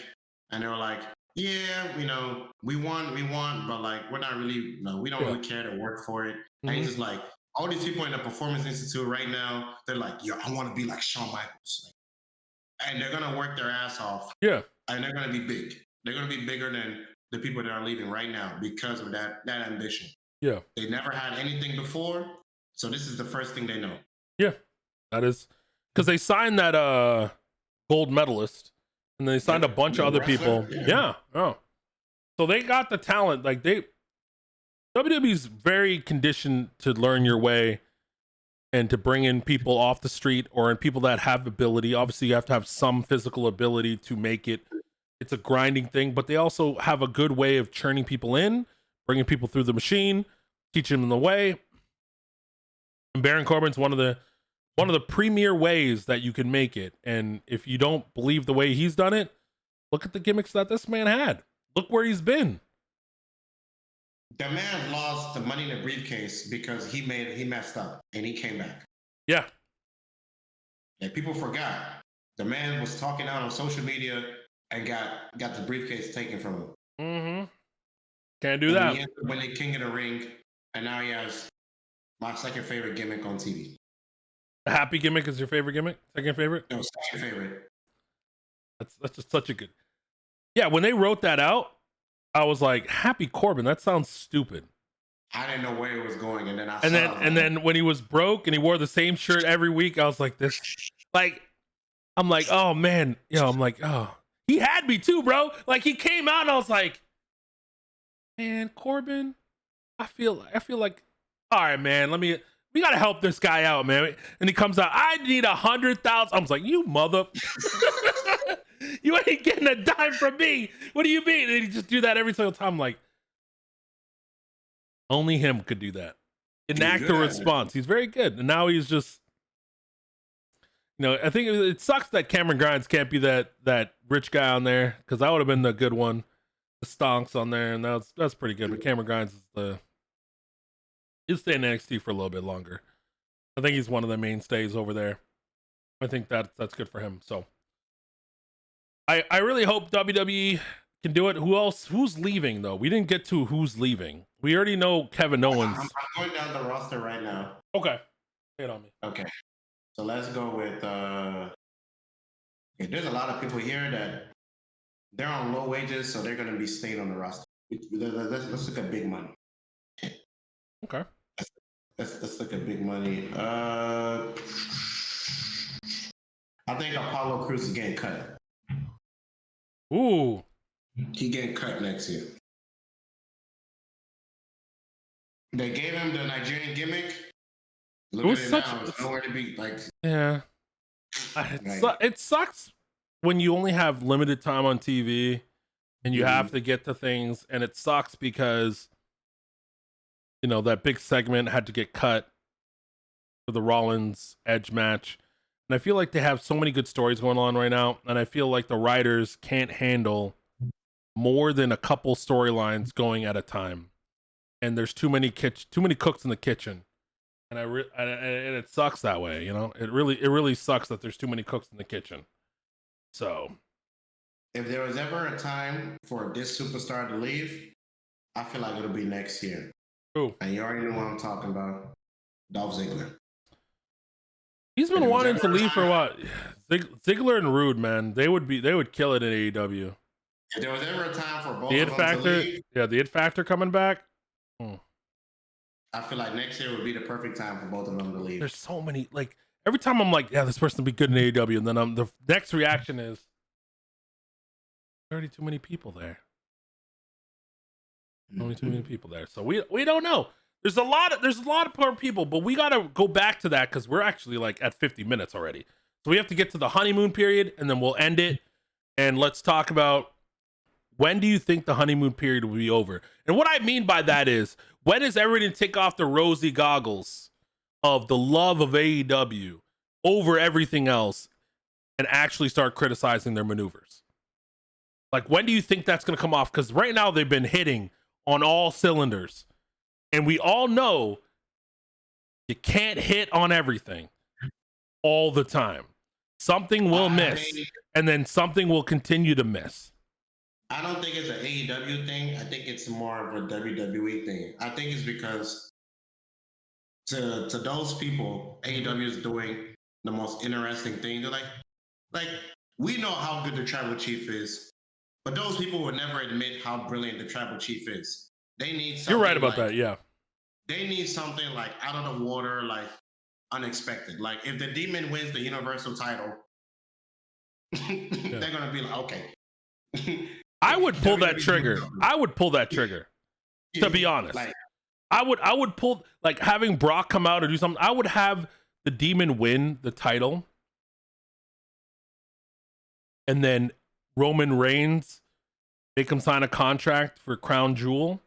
and they were like, "Yeah, you know, we won, but like, we're not really, we don't really care to work for it." And it's just like, all these people in the Performance Institute right now, they're like, "Yo, I want to be like Shawn Michaels," and they're gonna work their ass off. Yeah, and they're gonna be big. They're gonna be bigger than the people that are leaving right now because of that ambition. Yeah, they never had anything before, so this is the first thing they know. Yeah, that is because they signed that gold medalist, and they signed a bunch of other people. Yeah. Oh, so they got the talent. Like, WWE's very conditioned to learn your way and to bring in people off the street or in people that have ability. Obviously, you have to have some physical ability to make it. It's a grinding thing, but they also have a good way of churning people in, bringing people through the machine, teaching them the way. And Baron Corbin's one of the premier ways that you can make it. And if you don't believe the way he's done it, look at the gimmicks that this man had. Look where he's been. The man lost the Money in the Briefcase because he messed up and he came back. Yeah. And people forgot. The man was talking out on social media and got the briefcase taken from him. Mm-hmm. Can't do that. He when they king of the ring, and now he has my second favorite gimmick on TV. The happy gimmick is your favorite gimmick? Second favorite? No, second favorite. That's just such a good. Yeah, when they wrote that out, I was like, Happy Corbin, that sounds stupid. I didn't know where it was going, and then then when he was broke and he wore the same shirt every week, I was like, this, like, I'm like, oh man, I'm like, oh, he had me too, bro. Like, he came out and I was like, man, Corbin, I feel like, all right, man, we gotta help this guy out, man. And he comes out, I need 100,000. I was like, you mother, you ain't getting a dime from me. What do you mean? And he just do that every single time. I'm like, only him could do that. Enact a response. He's very good. And now he's just, I think it sucks that Cameron Grimes can't be that rich guy on there, because that would have been the good one. The Stonks on there, and that's pretty good. But Cameron Grimes he'll stay in NXT for a little bit longer. I think he's one of the mainstays over there. I think that's good for him. So I really hope WWE can do it. Who's leaving though? We didn't get to who's leaving. We already know Kevin Owens. I'm going down the roster right now. Okay. Hit on me. Okay. So let's go with there's a lot of people here that they're on low wages, so they're gonna be staying on the roster. Let's look at big money. Okay. Let's look at big money. I think Apollo Crews is getting cut. Ooh. He getting cut next year. They gave him the Nigerian gimmick. Look at it now. It's nowhere to be. Like, yeah. It sucks when you only have limited time on TV and you have to get to things, and it sucks because that big segment had to get cut for the Rollins Edge match. And I feel like they have so many good stories going on right now, and I feel like the writers can't handle more than a couple storylines going at a time. And there's too many cooks in the kitchen. And and it sucks that way, It really sucks that there's too many cooks in the kitchen. So, if there was ever a time for this superstar to leave, I feel like it'll be next year. Who? And you already know what I'm talking about. Dolph Ziggler. He's been wanting to leave for what? Ziggler and Rude, man. They would kill it in AEW. If there was ever a time for both the of them to leave, the It Factor coming back. I feel like next year would be the perfect time for both of them to leave. There's so many, like, every time I'm like, yeah, this person will be good in AEW, and then the next reaction is, already too many people there. Only too many people there. So we don't know. There's a lot of poor people, but we gotta go back to that because we're actually like at 50 minutes already. So we have to get to the honeymoon period, and then we'll end it. And let's talk about, when do you think the honeymoon period will be over? And what I mean by that is, when is everybody to take off the rosy goggles of the love of AEW over everything else and actually start criticizing their maneuvers? Like, when do you think that's going to come off? Because right now they've been hitting on all cylinders. And we all know you can't hit on everything all the time. Something will miss, and then something will continue to miss. I don't think it's an AEW thing. I think it's more of a WWE thing. I think it's because to those people, AEW is doing the most interesting thing. They're like we know how good the tribal chief is, but those people would never admit how brilliant the tribal chief is. They need something. You're right about that, yeah. They need something like out of the water, like unexpected. Like if the Demon wins the Universal title, they're gonna be like, okay. I would pull that trigger. To be honest. I would pull, like, having Brock come out or do something. I would have the Demon win the title, and then Roman Reigns make him sign a contract for Crown Jewel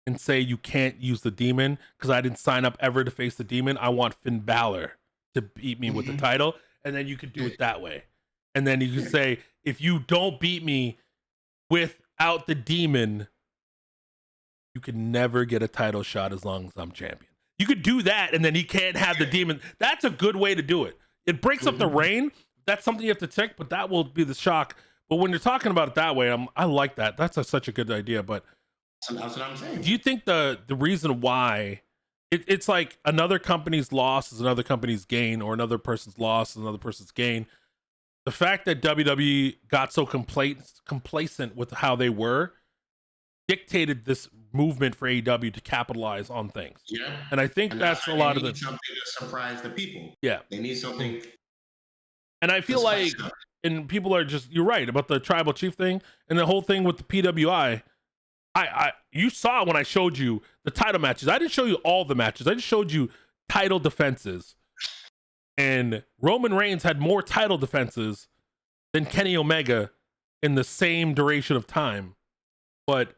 and say, you can't use the Demon because I didn't sign up ever to face the Demon. I want Finn Balor to beat me with the title. And then you could do it that way. And then you could say, if you don't beat me without the Demon, you can never get a title shot as long as I'm champion. You could do that, and then he can't have the Demon. That's a good way to do it. It breaks up the reign. That's something you have to check, but that will be the shock. But when you're talking about it that way, I like that. That's such a good idea. But that's what I'm saying. Do you think the reason why it's like another company's loss is another company's gain, or another person's loss is another person's gain? The fact that WWE got so complacent with how they were dictated this movement for AEW to capitalize on things. Yeah. And I think that's a lot of the something to surprise the people. Yeah. They need something. And I feel like, and people are just, you're right about the tribal chief thing and the whole thing with the PWI. You saw when I showed you the title matches. I didn't show you all the matches. I just showed you title defenses. And Roman Reigns had more title defenses than Kenny Omega in the same duration of time. But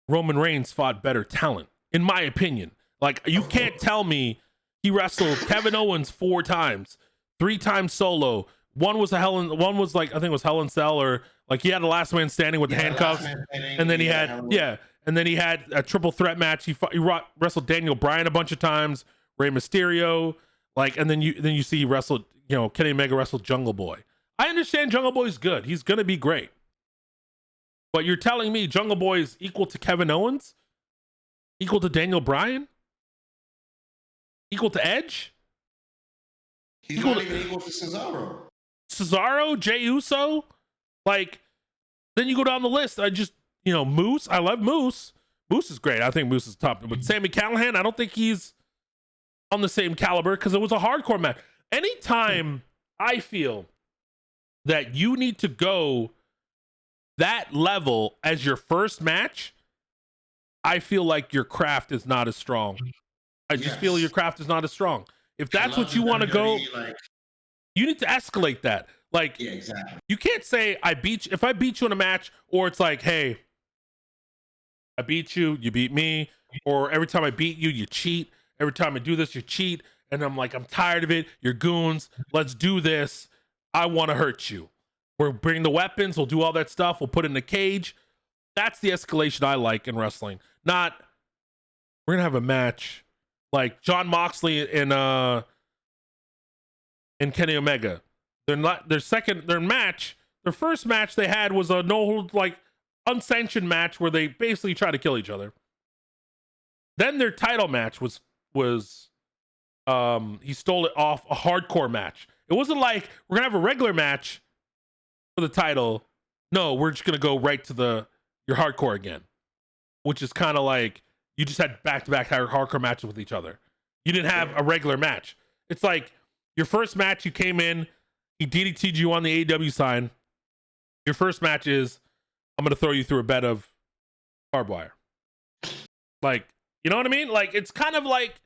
Roman Reigns fought better talent, in my opinion. Like, you can't tell me he wrestled Kevin Owens 4 times, 3 times solo. One was like, I think it was Hell in Cell, or like he had a last man standing with the handcuffs. And then he had a triple threat match. He wrestled Daniel Bryan a bunch of times, Rey Mysterio. Like, and then you see he wrestled, Kenny Omega wrestled Jungle Boy. I understand Jungle Boy's good. He's going to be great. But you're telling me Jungle Boy is equal to Kevin Owens? Equal to Daniel Bryan? Equal to Edge? He's not even equal to Cesaro. Cesaro? Jey Uso? Like, then you go down the list. Moose. I love Moose. Moose is great. I think Moose is top. But Sami Callihan, I don't think he's on the same caliber because it was a hardcore match. Anytime I feel that you need to go that level as your first match, I feel like your craft is not as strong. I just feel your craft is not as strong. If that's what you want to go, you need to escalate that. Like, Yeah, exactly. you can't say if I beat you in a match, or it's like, hey, I beat you, you beat me, or every time I beat you, you cheat. Every time I do this, you cheat. And I'm like, I'm tired of it. You're goons. Let's do this. I want to hurt you. We'll bring the weapons. We'll do all that stuff. We'll put it in the cage. That's the escalation I like in wrestling. Not, we're gonna have a match like John Moxley and Kenny Omega. Their first match they had was a unsanctioned match where they basically try to kill each other. Then their title match was he stole it off a hardcore match. It wasn't like we're gonna have a regular match for the title. No, we're just gonna go right to your hardcore again, which is kind of like you just had back-to-back hardcore matches with each other. You didn't have a regular match. It's like your first match, you came in, he DDT'd you on the AEW sign. Your first match is, I'm gonna throw you through a bed of barbed wire. Like, you know what I mean? Like, it's kind of like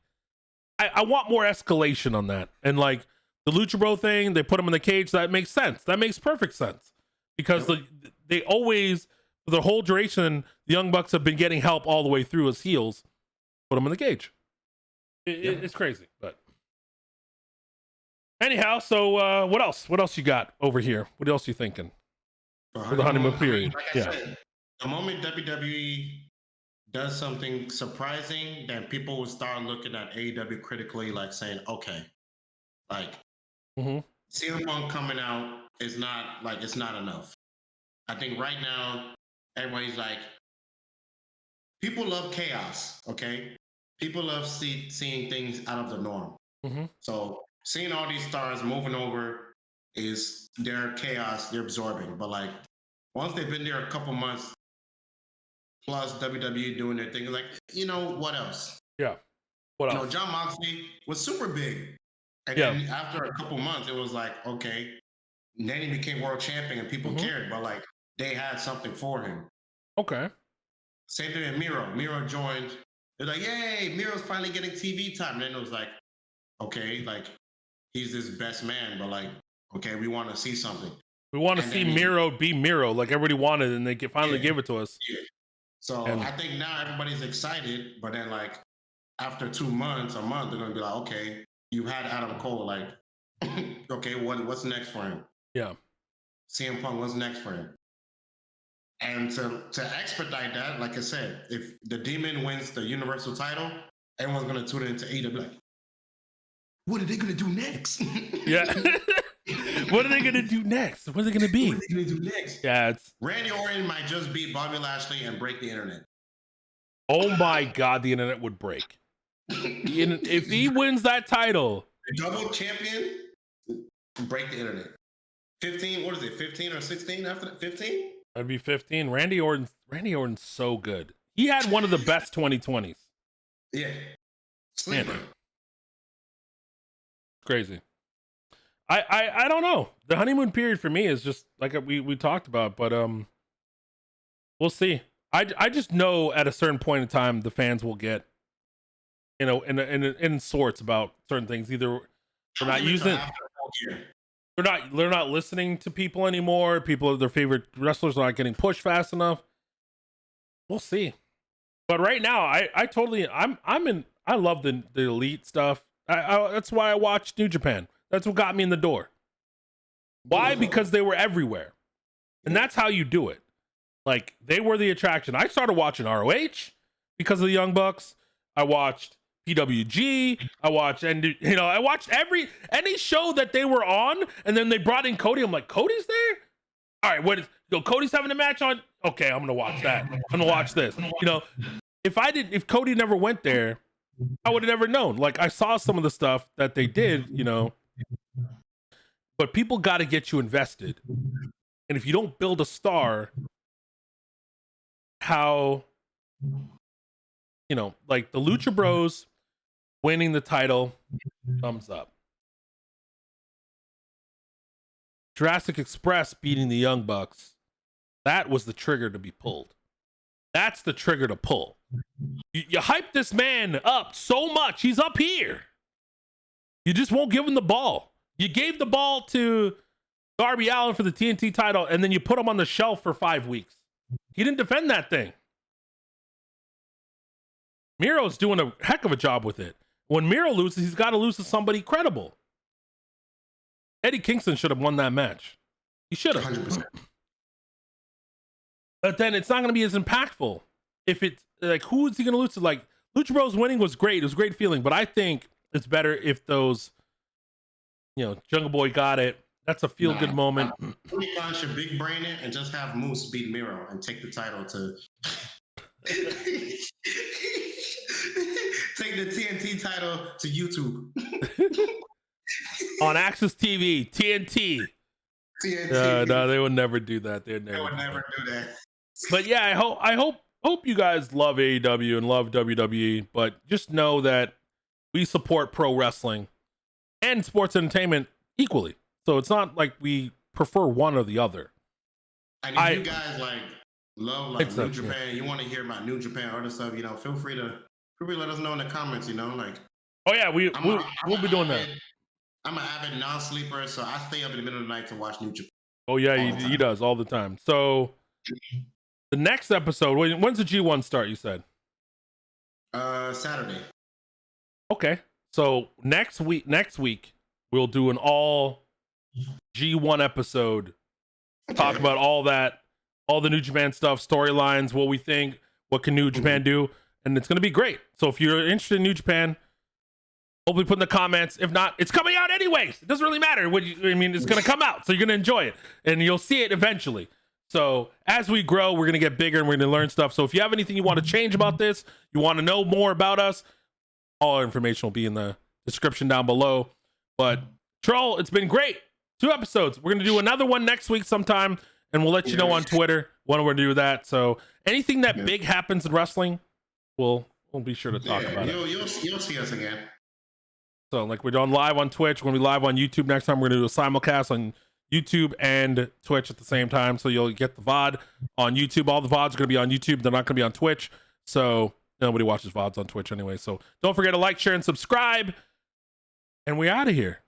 I want more escalation on that. And like the Lucha Bro thing, they put him in the cage. That makes sense. That makes perfect sense because they always, for the whole duration, the Young Bucks have been getting help all the way through as heels. Put them in the cage. It's crazy, but anyhow. So what else? What else you got over here? What else you thinking for the honeymoon period? Like I said, the moment WWE does something surprising, then people will start looking at AEW critically, like saying, okay, like CM Punk coming out is not like, it's not enough. I think right now everybody's like, people love chaos. Okay, people love seeing things out of the norm. So seeing all these stars moving over is their chaos they're absorbing. But like once they've been there a couple months, plus WWE doing their thing, like, you know, what else? Yeah. What else? You know, John Moxley was super big. And then after a couple months, it was like, okay. And then he became world champion and people cared, but like they had something for him. Okay. Same thing with Miro. Miro joined. They're like, yay, Miro's finally getting TV time. And then it was like, okay, like he's this best man, but like, okay, we want to see something. We want to see Miro be Miro, like everybody wanted, and they finally give it to us. Yeah. So I think now everybody's excited, but then like after 2 months, a month, they're gonna be like, okay, you had Adam Cole, like, okay, what's next for him? Yeah. CM Punk, what's next for him? And to expedite that, like I said, if the Demon wins the Universal title, everyone's gonna tune into AEW like, what are they gonna do next? Yeah. What are they gonna do next? What are they gonna be? What are they gonna do next? Yeah, Randy Orton might just beat Bobby Lashley and break the internet. Oh my God, the internet would break. If he wins that title, the double champion, break the internet. 15, what is it? 15 or 16 after that? 15? That'd be 15. Randy Orton's so good. He had one of the best 2020s. Yeah. Sleeper. Crazy. I don't know. The honeymoon period for me is just like we talked about, but we'll see. I just know at a certain point in time the fans will get, you know, in sorts about certain things. Either they're not using, they're not listening to people anymore. People, their favorite wrestlers are not getting pushed fast enough. We'll see. But right now, I love the elite stuff. That's why I watched New Japan. That's what got me in the door. Why? Because they were everywhere. And that's how you do it. Like, they were the attraction. I started watching ROH because of the Young Bucks. I watched PWG. I watched any show that they were on, and then they brought in Cody. I'm like, Cody's there? All right, Cody's having a match on? Okay, I'm gonna watch that. I'm gonna watch this. You know, if Cody never went there, I would have never known. Like, I saw some of the stuff that they did, you know. But people got to get you invested. And if you don't build a star, how, you know, like the Lucha Bros winning the title, thumbs up. Jurassic Express beating the Young Bucks, that was the trigger to be pulled. That's the trigger to pull. You hype this man up so much. He's up here. You just won't give him the ball. You gave the ball to Darby Allin for the TNT title, and then you put him on the shelf for 5 weeks. He didn't defend that thing. Miro's doing a heck of a job with it. When Miro loses, he's got to lose to somebody credible. Eddie Kingston should have won that match. He should have. 100%. But then it's not going to be as impactful. If it's like, who is he going to lose to? Like, Lucha Bros winning was great. It was a great feeling. But I think it's better if those, Jungle Boy got it. That's a feel-good moment. Tony Khan should big brain it and just have Moose beat Miro and take the title to... Take the TNT title to YouTube. On Access TV, TNT. No, they would never do that. They would never do that. But yeah, I hope you guys love AEW and love WWE, but just know that we support pro wrestling and sports entertainment equally. So it's not like we prefer one or the other. And if you guys love New Japan, you want to hear about New Japan or other stuff, feel free to let us know in the comments, Oh yeah, we'll be doing that. I'm an avid non-sleeper, so I stay up in the middle of the night to watch New Japan. Oh yeah, he does all the time. So the next episode, when's the G1 start, you said? Saturday. Okay. So next week we'll do an all G1 episode. Talk about all the New Japan stuff, storylines, what we think, what can New Japan do, and it's going to be great. So if you're interested in New Japan, hopefully put in the comments. If not, it's coming out anyways. It doesn't really matter. It's going to come out, so you're going to enjoy it, and you'll see it eventually. So as we grow, we're going to get bigger, and we're going to learn stuff. So if you have anything you want to change about this, you want to know more about us, all our information will be in the description down below. But Troll, it's been great. 2 episodes. We're going to do another one next week sometime, and we'll let you know on Twitter when we're going to do that. So anything that big happens in wrestling, we'll be sure to talk about it. You'll see us again. So we're doing live on Twitch. We're going to be live on YouTube next time. We're going to do a simulcast on YouTube and Twitch at the same time. So you'll get the VOD on YouTube. All the VODs are going to be on YouTube. They're not going to be on Twitch. So nobody watches VODs on Twitch anyway. So don't forget to like, share, and subscribe. And we're out of here.